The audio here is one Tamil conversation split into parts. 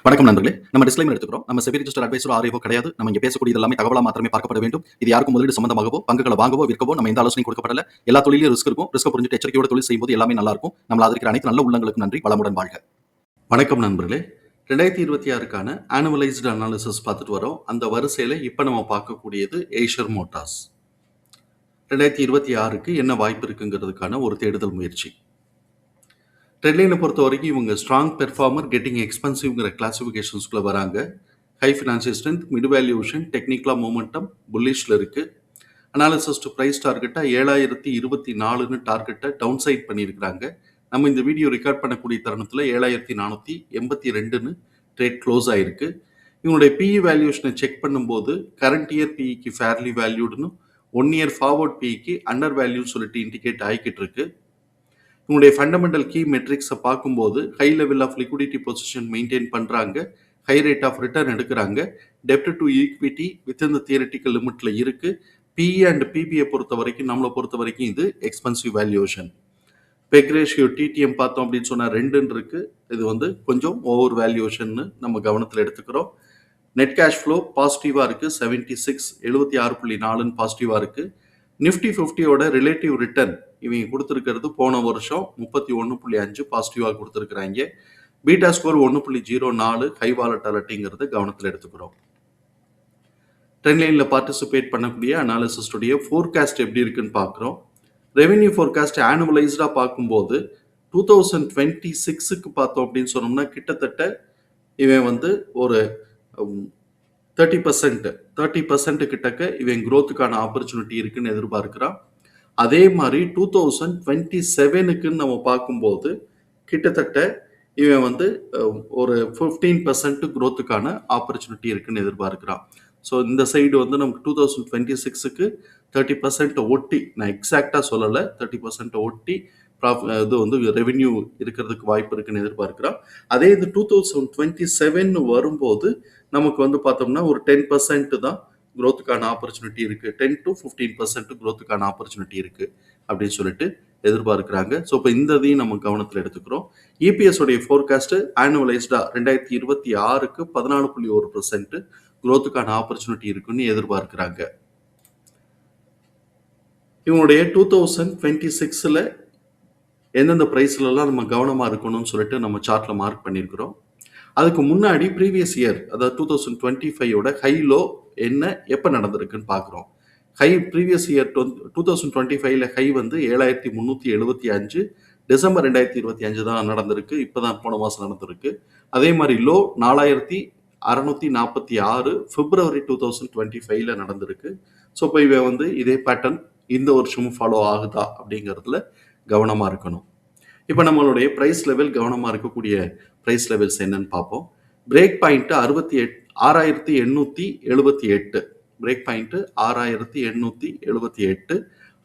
வணக்கம் நண்பர்களே. நம்ம டிஸ்க்ளைமர் எடுத்துக்கிறோம். நம்ம செபி ரிஜிஸ்டர் அட்வைசர் ஆர்ஐஓ கிடையாது. நம்ம இங்க பேசக்கூடியது எல்லாமே தகவலா மாத்திரமே பார்க்கப்பட வேண்டும். இது யாருக்கும் முதலீடு சம்பந்தமாகவோ, பங்குகளை வாங்கவோ, விற்கவோ நம்ம எந்த ஆலோசனையும் கொடுக்கப்படல. எல்லா தொழிலும் ரிஸ்க் இருக்கும். ரிஸ்க் புரிஞ்சுட்டு எச்சரிக்கையோட தொழில் செய்யும்போது எல்லாமே நல்லா இருக்கும். நம்மள ஆதரிக்கிற அனைத்து நல்ல உள்ளங்களுக்கும் நன்றி. வளமுடன் வாழ்க. வணக்கம் நண்பர்களே. 2026க்கான ஆனுவலைஸ்டு அனாலிசிஸ் பார்த்துட்டு வரோம். அந்த வரிசையில இப்ப நம்ம பார்க்கக்கூடியது ஏஷியர் மோட்டார்ஸ். 2026க்கு என்ன வாய்ப்பு இருக்குங்கிறதுக்கான ஒரு தேடுதல் முயற்சி. ட்ரெட்லைனை பொறுத்த வரைக்கும் இவங்க ஸ்ட்ராங் பெர்ஃபார்மர் கெட்டிங் எக்ஸ்பென்சிவ்ங்கிற கிளாசிஃபிகேஷன்ஸ்குள்ளே வராங்க. High financial strength, mid valuation, டெக்னிக்கலாக மூமெண்டம் புல்லிஷில் இருக்குது. அனாலிசிஸ் டு ப்ரைஸ் டார்கெட்டாக 7024ன்னு டார்கெட்டை டவுன் சைட் பண்ணியிருக்கிறாங்க. நம்ம இந்த வீடியோ ரெக்கார்ட் பண்ணக்கூடிய தருணத்தில் 7482ன்னு ட்ரேட் க்ளோஸ் ஆகிருக்கு. இவங்களுடைய பிஇ வேல்யூஷனை செக் பண்ணும்போது கரண்ட் இயர் பிஇக்கு ஃபேர்லி வேல்யூடுன்னு 1 இயர் ஃபார்வர்ட் பிஇக்கு அண்டர் வேல்யூன்னு சொல்லிட்டு இண்டிகேட் ஆகிக்கிட்டு இருக்கு. உங்களுடைய ஃபண்டமெண்டல் கீ மெட்ரிக்ஸை பார்க்கும்போது high level of liquidity position maintain பண்ணுறாங்க, ஹை ரேட் ஆஃப் ரிட்டர்ன் எடுக்கிறாங்க, டெப்ட் to equity within the theoretical லிமிட்டில் இருக்குது. பிஇ அண்ட் பிபிஐ பொறுத்த வரைக்கும் நம்மளை பொறுத்த வரைக்கும் இது expensive valuation. PEG ratio TTM பார்த்தோம் அப்படின்னு சொன்னால் 2 இருக்குது. இது கொஞ்சம் ஓவர் வேல்யூஷன்னு நம்ம கவனத்தில் எடுத்துக்கிறோம். நெட் கேஷ் ஃப்ளோ பாசிட்டிவாக இருக்குது, 76 76.4ன்னு பாசிட்டிவாக இருக்குது. நிஃப்டி 50யோட ரிலேட்டிவ் ரிட்டர்ன் இவங்க கொடுத்துருக்கிறது போன வருஷம் 31.5 பாசிட்டிவாக கொடுத்துருக்குறாங்க. பீட்டா ஸ்கோர் 1.04 ஹை வாலட்டாலிட்டிங்கிறது கவனத்தில் எடுத்துக்கிறோம். ட்ரெண்ட் லைனில் பார்ட்டிசிபேட் பண்ணக்கூடிய அனாலிசிஸ்டுடைய ஃபோர்காஸ்ட் எப்படி இருக்குன்னு பார்க்குறோம். ரெவென்யூ ஃபோர்காஸ்ட் ஆனுவலைஸ்டாக பார்க்கும்போது 2026க்கு பார்த்தோம் அப்படின்னு சொன்னோம்னா கிட்டத்தட்ட இவன் ஒரு 30% கிட்டக்க இவன் growthக்கான ஆப்பர்ச்சுனிட்டி இருக்குன்னு எதிர்பார்க்கிறான். அதே மாதிரி 2027க்குன்னு நம்ம பார்க்கும்போது கிட்டத்தட்ட இவன் ஒரு 15% growthக்கான ஆப்பர்ச்சுனிட்டி இருக்குன்னு எதிர்பார்க்கிறான். ஸோ இந்த சைடு நமக்கு 2026க்கு 30% ஒட்டி, நான் எக்ஸாக்டாக சொல்லலை, 30% ஒட்டி ரெவென்யூ இருக்கிறதுக்கு வாய்ப்பு இருக்குன்னு எதிர்பார்க்கிறான். அதே இது 2027 வரும்போது நமக்கு பார்த்தோம்னா ஒரு 10% தான் growthக்கான ஆப்பர்ச்சுனிட்டி இருக்குது. 10 to 15% growthக்கான ஆப்பர்ச்சுனிட்டி இருக்குது அப்படின்னு சொல்லிட்டு எதிர்பார்க்குறாங்க. ஸோ இப்போ இந்த இதையும் நம்ம கவனத்தில் எடுத்துக்கிறோம். இபிஎஸ் உடைய ஃபோர்காஸ்ட்டு ஆனுவலைஸ்டாக 2026க்கு 14.1% growthக்கான ஆப்பர்ச்சுனிட்டி இருக்குன்னு எதிர்பார்க்குறாங்க. இவங்களுடைய 2026ல் எந்தெந்த ப்ரைஸ்லலாம் நம்ம கவனமாக இருக்கணும்னு சொல்லிட்டு நம்ம சார்ட்டில் மார்க் பண்ணியிருக்கிறோம். அதுக்கு முன்னாடி ப்ரீவியஸ் இயர், அதாவது 2025யோட ஹை லோ என்ன எப்போ நடந்திருக்குன்னு பார்க்குறோம். ஹை ப்ரீவியஸ் இயர் 2025ல் ஹை 7375 டிசம்பர் 2025 தான் நடந்திருக்கு. இப்போ தான் போன மாதம் நடந்திருக்கு. அதே மாதிரி லோ 4646 பிப்ரவரி 2025ல் நடந்திருக்கு. ஸோ இப்போ இவன் இதே பேட்டர்ன் இந்த வருஷமும் ஃபாலோ ஆகுதா அப்படிங்கிறதுல கவனமாக இருக்கணும். இப்போ நம்மளுடைய ப்ரைஸ் லெவல் கவனமாக இருக்கக்கூடிய ப்ரைஸ் லெவல்ஸ் என்னன்னு பார்ப்போம். Break point 6878. Break point 6878.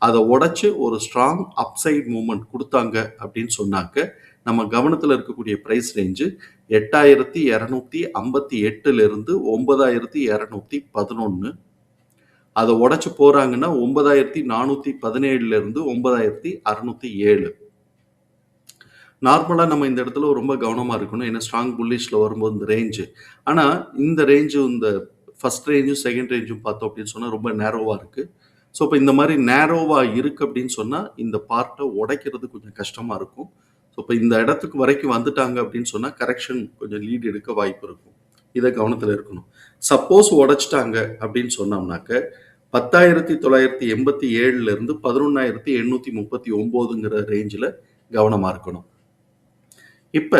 அதை உடைச்சு ஒரு ஸ்ட்ராங் அப்சைட் மூவ்மெண்ட் கொடுத்தாங்க அப்படின்னு சொன்னாக்க நம்ம கவனத்தில் இருக்கக்கூடிய ப்ரைஸ் ரேஞ்சு 8258லிருந்து 9211. அதை உடைச்சு போகிறாங்கன்னா 9417லிருந்து 9607. நார்மலாக நம்ம இந்த இடத்துல ரொம்ப கவனமாக இருக்கணும். ஏன்னா ஸ்ட்ராங் புல்லிஷில் வரும்போது இந்த ரேஞ்சு, ஆனால் இந்த ரேஞ்சு இந்த ஃபஸ்ட் ரேஞ்சும் செகண்ட் ரேஞ்சும் பார்த்தோம் அப்படின்னு சொன்னால் ரொம்ப நேரோவாக இருக்குது. ஸோ இப்போ இந்த மாதிரி நேரோவாக இருக்குது அப்படின்னு சொன்னால் இந்த பார்ட்டை உடைக்கிறது கொஞ்சம் கஷ்டமாக இருக்கும். ஸோ இப்போ இந்த இடத்துக்கு வரைக்கும் வந்துட்டாங்க அப்படின்னு சொன்னால் கரெக்ஷன் கொஞ்சம் லீட் எடுக்க வாய்ப்பு இருக்கும். இதை கவனத்தில் இருக்கணும். சப்போஸ் உடைச்சிட்டாங்க அப்படின்னு சொன்னோம்னாக்க 10,987லேருந்து 11,839ங்கிற ரேஞ்சில் கவனமாக இருக்கணும். இப்போ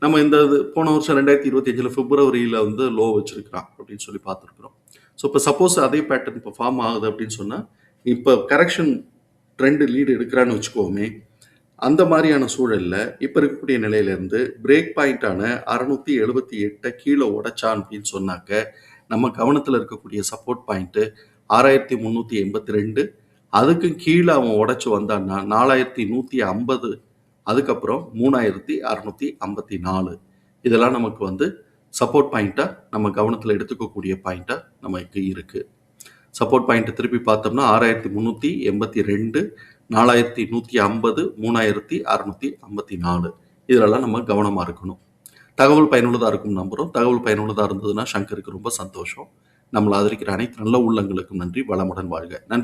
நம்ம இந்த போன வருஷம் 2025 பிப்ரவரியில் லோ வச்சிருக்கிறான் அப்படின்னு சொல்லி பார்த்துருக்குறோம். ஸோ இப்போ சப்போஸ் அதே பேட்டர்ன் இப்போ ஃபார்ம் ஆகுது அப்படின்னு சொன்னால் இப்போ கரெக்ஷன் ட்ரெண்டு லீடு எடுக்கிறான்னு வச்சுக்கோமே. அந்த மாதிரியான சூழலில் இப்போ இருக்கக்கூடிய நிலையிலேருந்து பிரேக் பாயிண்டான 678 கீழே உடைச்சான் அப்படின்னு சொன்னாக்க நம்ம கவனத்தில் இருக்கக்கூடிய சப்போர்ட் பாயிண்ட்டு 6382. அதுக்கு கீழே அவன் உடைச்சு வந்தான்னா 4150, அதுக்கப்புறம் 3654. இதெல்லாம் நமக்கு சப்போர்ட் பாயிண்ட்டாக நம்ம கவனத்தில் எடுத்துக்கக்கூடிய பாயிண்ட்டாக நமக்கு இருக்குது. சப்போர்ட் பாயிண்ட்டை திருப்பி பார்த்தோம்னா 6382, 4150, 3654. இதிலெல்லாம் நம்ம கவனமாக இருக்கணும். தகவல் பயனுள்ளதா இருக்கும்னு நம்புறோம். தகவல் பயனுள்ளதா இருந்ததுன்னா சங்கருக்கு ரொம்ப சந்தோஷம். நம்மள ஆதரிக்கிற அனைத்து நல்ல உள்ளங்களுக்கும் நன்றி. வளமுடன் வாழ்க. நன்றி.